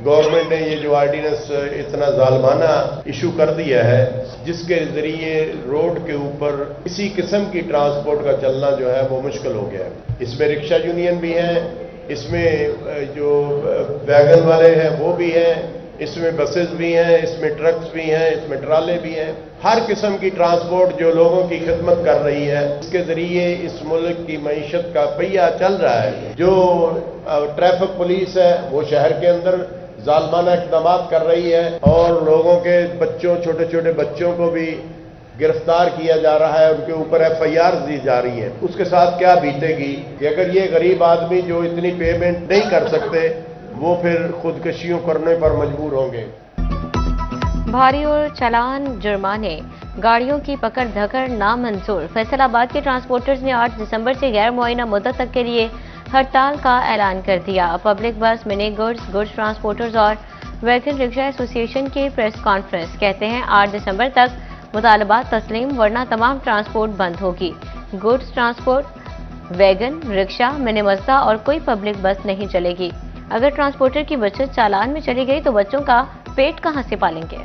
Government ने ये जो ऑर्डिनेंस इतना जालमाना इशू कर दिया है, जिसके जरिए रोड के ऊपर किसी किस्म की ट्रांसपोर्ट का चलना जो है वो मुश्किल हो गया है। इसमें रिक्शा यूनियन भी हैं, इसमें जो वैगन वाले हैं वो भी हैं, इसमें बसेस भी हैं, इसमें ट्रक्स भी हैं, इसमें ट्राले भी हैं। हर किस्म की ट्रांसपोर्ट जो लोगों की खिदमत कर रही है, इसके जरिए इस मुल्क की मईशत का पहिया चल रहा है। जो ट्रैफिक पुलिस है वो शहर के अंदर जालमाना इक़दाम कर रही है और लोगों के बच्चों, छोटे छोटे बच्चों को भी गिरफ्तार किया जा रहा है, उनके ऊपर FIR दी जा रही है। उसके साथ क्या बीतेगी कि अगर ये गरीब आदमी जो इतनी पेमेंट नहीं कर सकते, वो फिर खुदकशियों करने पर मजबूर होंगे। भारी और चालान जुर्माने, गाड़ियों की पकड़ धकड़ नामंजूर। फैसलाबाद के ट्रांसपोर्टर्स ने 8 दिसंबर से गैर मुआयना मुद्दत तक के लिए हड़ताल का ऐलान कर दिया। पब्लिक बस, मिनी गुड्स ट्रांसपोर्टर्स और वैगन रिक्शा एसोसिएशन की प्रेस कॉन्फ्रेंस कहते हैं 8 दिसंबर तक मुतालबात तस्लीम, वरना तमाम ट्रांसपोर्ट बंद होगी। Goods transport, wagon, rickshaw, mini मस्ता और कोई पब्लिक बस नहीं चलेगी। अगर ट्रांसपोर्टर की बचत चालान में चली गई तो बच्चों का पेट कहां से पालेंगे।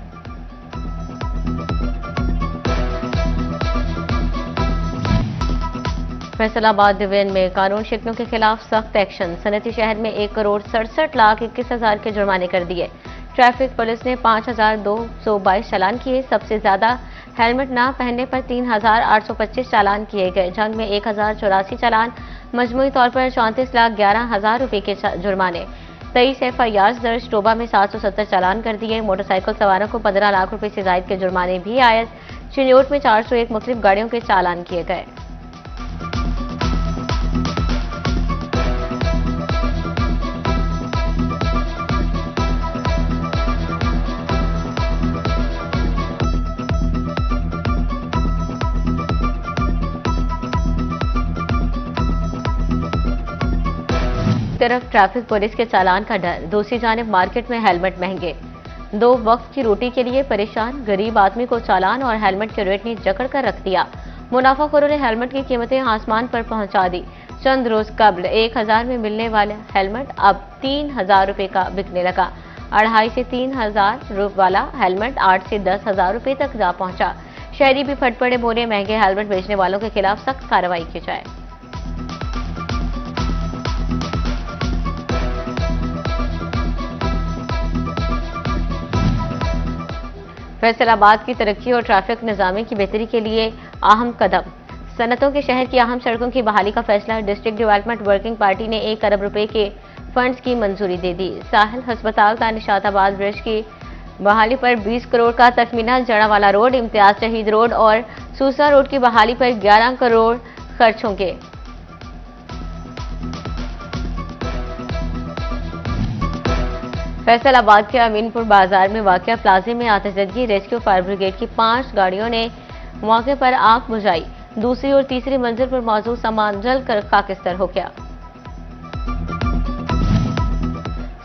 फैसलाबाद डिवीजन में कानून शिकनों के खिलाफ सख्त एक्शन। सनती शहर में 1,67,21,000 के जुर्माने कर दिए। ट्रैफिक पुलिस ने 5,222 चालान किए। सबसे ज्यादा हेलमेट न पहनने पर 3,825 चालान किए गए। जंग में 1,084 चालान, मजमूई तौर पर 34,11,000 रुपए के जुर्माने। 23 FIR दर्ज। टोबा में 770 चालान कर दिए। मोटरसाइकिल सवारों को 15 लाख रुपए से जायद के जुर्माने भी आयद। चिन्योट में 401 मुख्तलिफ गाड़ियों के चालान किए गए। तरफ ट्रैफिक पुलिस के चालान का डर, दूसरी जानिब मार्केट में हेलमेट महंगे। 2 वक्त की रोटी के लिए परेशान गरीब आदमी को चालान और हेलमेट के रेट ने जकड़ कर रख दिया। मुनाफाखोरों ने हेलमेट की कीमतें आसमान पर पहुंचा दी। चंद रोज कबल 1,000 में मिलने वाला हेलमेट अब 3,000 रुपए का बिकने लगा। 2,500 से 3,000 वाला हेलमेट 8 से 10,000 रुपए तक जा पहुंचा। शहरी भी फट पड़े, बोले महंगे हेलमेट बेचने वालों के खिलाफ सख्त कार्रवाई की जाए। फैसलाबाद की तरक्की और ट्रैफिक निज़ामी की बेहतरी के लिए अहम कदम। सनतों के शहर की अहम सड़कों की बहाली का फैसला। डिस्ट्रिक्ट डेवलपमेंट वर्किंग पार्टी ने 1 अरब रुपए के फंड्स की मंजूरी दे दी। साहिल हस्पताल का निशाताबाद ब्रिज की बहाली पर 20 करोड़ का तखमीना। जड़ावाला रोड, इम्तियाज शहीद रोड और सूसा रोड की बहाली पर 11 करोड़ खर्च होंगे। फैसलाबाद के अमीनपुर बाजार में वाक़या प्लाजे में आतिशज़दगी। रेस्क्यू फायर ब्रिगेड की 5 गाड़ियों ने मौके पर आग बुझाई। दूसरी और तीसरी मंजिल पर मौजूद सामान जलकर खाकिस्तर हो गया।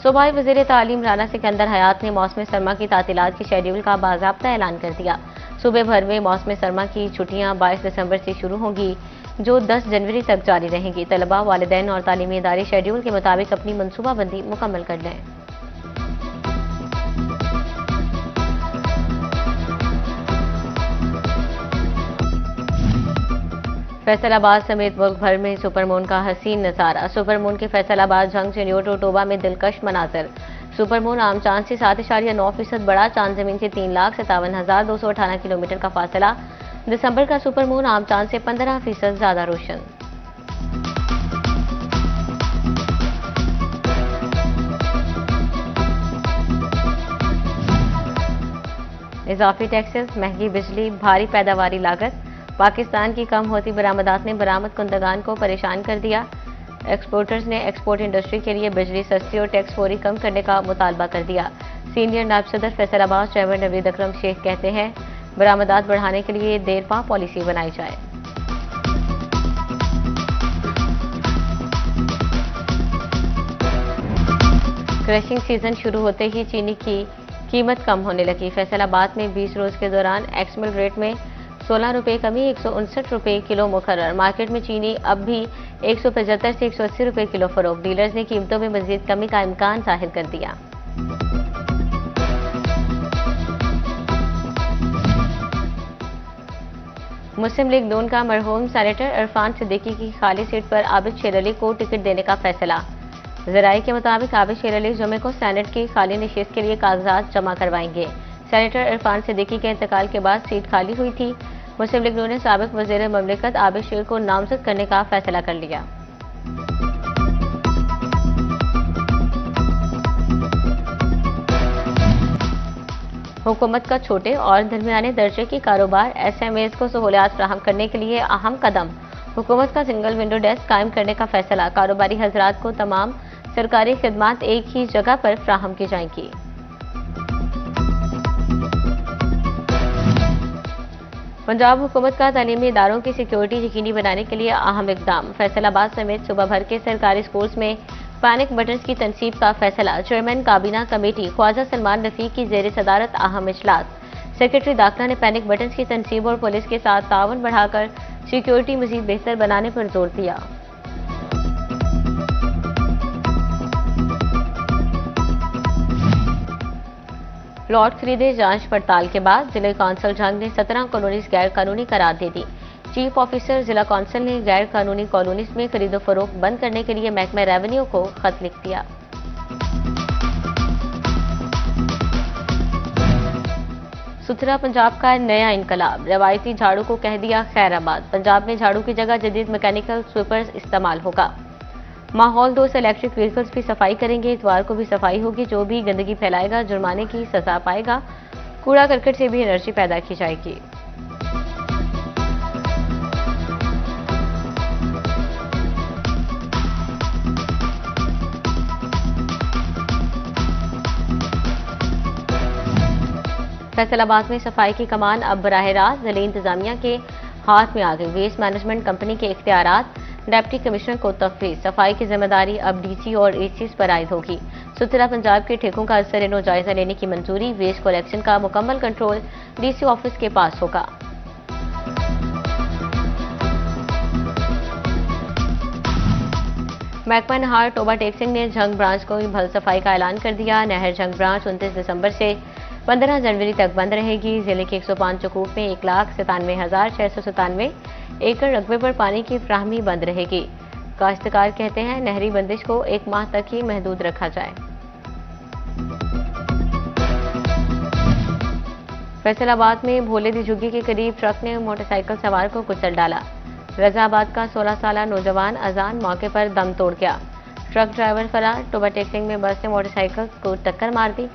सूबाई वज़ीर तालीम राना सिकंदर हयात ने मौसम सरमा की तातीलात के शेड्यूल का बाज़ाब्ता ऐलान कर दिया। सूबे भर में मौसम सरमा की छुट्टियां 22 दिसंबर से शुरू होंगी, जो 10 जनवरी तक जारी रहेंगी। तलबा, वालिदैन और तालीमी इदारे शेड्यूल के मुताबिक अपनी मनसूबाबंदी मुकम्मल कर लें। फैसलाबाद समेत मुल्क भर में सुपरमून का हसीन नजारा। सुपरमून के फैसलाबाद, झंग, चिन्योट और टोबा में दिलकश मनाजर। सुपरमून आम चांद से 7.9% बड़ा। चांद जमीन से 3,57,218 किलोमीटर का फासला। दिसंबर का सुपरमून आम चांद से 15% ज्यादा रोशन। इजाफी टैक्सेस, महंगी बिजली, भारी पैदावारी लागत। पाकिस्तान की कम होती बरामदात ने बरामद कुंदगान को परेशान कर दिया। एक्सपोर्टर्स ने एक्सपोर्ट इंडस्ट्री के लिए बिजली सस्ती और टैक्स फौरी कम करने का मुतालबा कर दिया। सीनियर नायब सदर फैसलाबाद चेयरमैन नवीद अकरम शेख कहते हैं बरामदात बढ़ाने के लिए देरपा पॉलिसी बनाई जाए। क्रशिंग सीजन शुरू होते ही चीनी की कीमत कम होने लगी। फैसलाबाद में 20 रोज के दौरान एक्समिल रेट में 16 रुपए कमी, 159 रुपए किलो मुकर्रर। मार्केट में चीनी अब भी 175 से 180 रुपए किलो फरोख्त। डीलर्स ने कीमतों में मजीद कमी का इम्कान जाहिर कर दिया। मुस्लिम लीग नून का मरहूम सेनेटर इरफान सिद्दीकी की खाली सीट पर आबिद शेर अली को टिकट देने का फैसला। जराये के मुताबिक आबिद शेर अली जुमे को सेनेट की खाली नशिस्त के लिए कागजात जमा करवाएंगे। सेनेटर इरफान सिद्दीकी के इंतकाल के बाद सीट खाली हुई थी। मुस्लिम लीग नून ने साबिक वजीर ममलिकत आबिद शेर को नामजद करने का फैसला कर लिया। हुकूमत का छोटे और दरमियाने दर्जे की कारोबार SMEs को सहूलियात फराहम करने के लिए अहम कदम। हुकूमत का सिंगल विंडो डेस्क कायम करने का फैसला। कारोबारी हजरात को तमाम सरकारी खिदमात एक ही जगह पर फराहम की जाएंगी। पंजाब हुकूमत का तालीमी इदारों की सिक्योरिटी यकीनी बनाने के लिए अहम इकदाम। फैसलाबाद समेत सूबा भर के सरकारी स्कूल्स में पैनिक बटन्स की तनसीब का फैसला। चेयरमैन काबीना कमेटी ख्वाजा सलमान रफीक की जेर सदारत अहम इजलास। सेक्रेटरी दाखिला ने पैनिक बटन्स की तनसीब और पुलिस के साथ ताउन बढ़ाकर सिक्योरिटी मजीद बेहतर बनाने पर जोर दिया। प्लॉट खरीदे जांच पड़ताल के बाद जिला कौंसल जंग ने 17 कॉलोनीज गैर कानूनी करार दे दी। चीफ ऑफिसर जिला कौंसिल ने गैर कानूनी कॉलोनीज में खरीदो फरोख्त बंद करने के लिए महकमा रेवेन्यू को खत लिख दिया। सुथरा पंजाब का नया इनकलाब। रवायती झाड़ू को कह दिया खैराबाद। पंजाब में झाड़ू की जगह जदीद मैकेनिकल स्वीपर्स इस्तेमाल होगा। माहौल दोस्त इलेक्ट्रिक व्हीकल्स भी सफाई करेंगे। इतवार को भी सफाई होगी। जो भी गंदगी फैलाएगा जुर्माने की सजा पाएगा। कूड़ा करकट से भी एनर्जी पैदा की जाएगी। फैसलाबाद में सफाई की कमान अब बराह रास्त जिले इंतजामिया के हाथ में आ गई। वेस्ट मैनेजमेंट कंपनी के इख्तियारात डिप्टी कमिश्नर को तफवीज। सफाई की जिम्मेदारी अब DC और ACs पर आयद होगी। सुथरा पंजाब के ठेकों का असर जायजा लेने की मंजूरी। वेस्ट कलेक्शन का मुकम्मल कंट्रोल DC ऑफिस के पास होगा। महकमा नहर टोबा टेक्सिंग ने झंग ब्रांच को भल सफाई का ऐलान कर दिया। नहर झंग ब्रांच 29 दिसंबर से 15 जनवरी तक बंद रहेगी। जिले के 105 चकूक में 1,97,697 एकड़ रकबे पर पानी की फ्राहमी बंद रहेगी। काश्तकार कहते हैं नहरी बंदिश को 1 माह तक ही महदूद रखा जाए। फैसलाबाद में भोले दी झुग्गी के करीब ट्रक ने मोटरसाइकिल सवार को कुचल डाला। रजाबाद का 16 साला नौजवान अजान मौके पर दम तोड़ गया। ट्रक ड्राइवर फरार। टोबा टेक्सिंग में बस ने मोटरसाइकिल को टक्कर मार दी।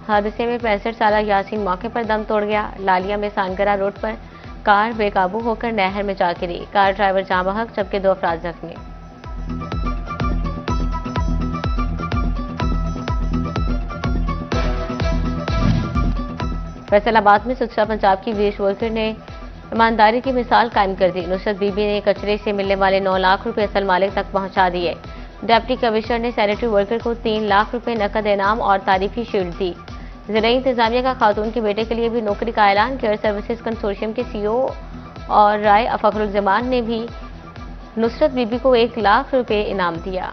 हादसे में 65 साला यासीन मौके पर दम तोड़ गया। लालिया में सांगरा रोड पर कार बेकाबू होकर नहर में जा गिरी। कार ड्राइवर जाँ बहक जबकि 2 अफराद जख्मी। फैसलाबाद में सुथरा पंजाब की वेस्ट वर्कर ने ईमानदारी की मिसाल कायम कर दी। नुसरत बीबी ने कचरे से मिलने वाले 9 लाख रुपए असल मालिक तक पहुंचा दिए। डिप्टी कमिश्नर ने सैनिटरी वर्कर को 3 लाख रुपए नकद इनाम और तारीफी शील्ड दी। जिला इंतजामिया का खातून के बेटे के लिए भी नौकरी का ऐलान। केयर सर्विसेज कंसोर्शियम के CEO और राय फखरुज्जमान ने भी नुसरत बीबी को 1 लाख रुपए इनाम दिया।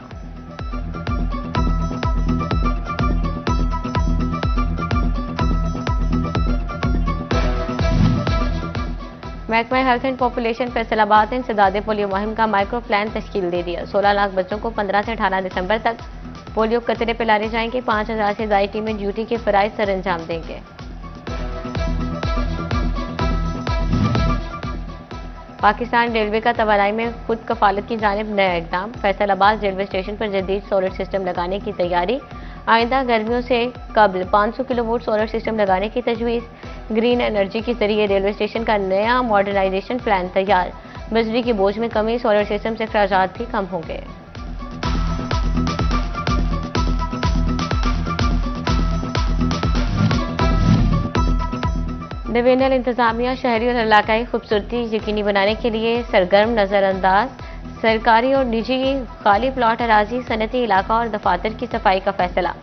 महकमा हेल्थ एंड पॉपुलेशन फैसलाबाद ने इंसदादे पोलियो मुहिम का माइक्रो प्लान तश्कील दे दिया। 16 लाख बच्चों को 15 से 18 दिसंबर तक पोलियो कतरे पिलाने जाएंगे। 5000 से ज्यादा टीमें ड्यूटी के फराइज सर अंजाम देंगे। पाकिस्तान रेलवे का तवानाई में खुद कफालत की जानिब नया इकदाम। फैसलाबाद रेलवे स्टेशन पर जदीद सोलर सिस्टम लगाने की तैयारी। आइंदा गर्मियों से कबल 500 किलोवाट सोलर सिस्टम लगाने की तजवीज़। ग्रीन एनर्जी के जरिए रेलवे स्टेशन का नया मॉडर्नाइजेशन प्लान तैयार। बिजली के बोझ में कमी। सोलर सिस्टम से अखराजात भी कम होंगे। डिवीजनल इंतजामिया शहरी और इलाकाई खूबसूरती यकीनी बनाने के लिए सरगर्म नजरअंदाज। सरकारी और निजी खाली प्लॉट अराजी, सनती इलाका और दफातर की सफाई का फैसला।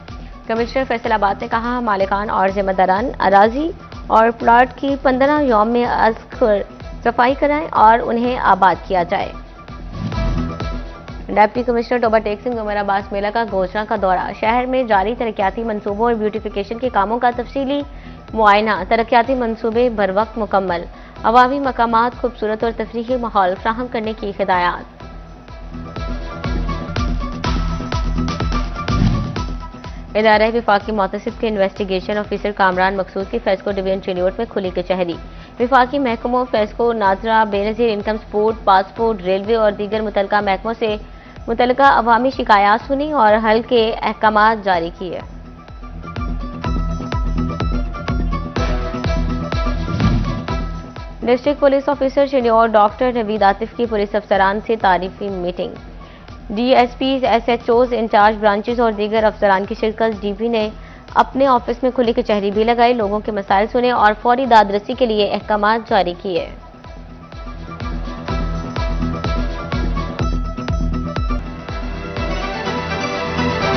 कमिश्नर फैसलाबाद ने कहा मालिकान और जिम्मेदारान अराजी और प्लॉट की 15 यौम में अज़ सफाई कराएं और उन्हें आबाद किया जाए। डिप्टी कमिश्नर टोबा टेक्सिंग उमर अब्बास मेला का घोषणा का दौरा। शहर में जारी तरक्याती मंसूबों और ब्यूटिफिकेशन के कामों का तफसीली मुआयना, तरक्याती मंसूबे बर वक्त मुकम्मल, अवामी मकामात खूबसूरत और तफरीही माहौल फ्राहम करने की हिदायत। इदारा विफाकी मोतसिब के इन्वेस्टिगेशन ऑफिसर कामरान मकसूद की फेस्को डिवीजन चिन्योट में खुली कचहरी। विफाकी महकमों FESCO, NADRA, Benazir income support, passport, railway और दीगर मुतलका महकमों से मुतलका अवामी शिकायत सुनी और हल के अहकामात जारी किए। District police officer Chiniot doctor Naveed Atif की पुलिस अफसरान से तारीफी meeting. DSP, SHOs, incharge branches और दीगर अफसरान की शिरकत। डीपी ने अपने ऑफिस में खुली कचहरी भी लगाई, लोगों के मसाइल सुने और फौरी दादरसी के लिए अहकामात जारी किए।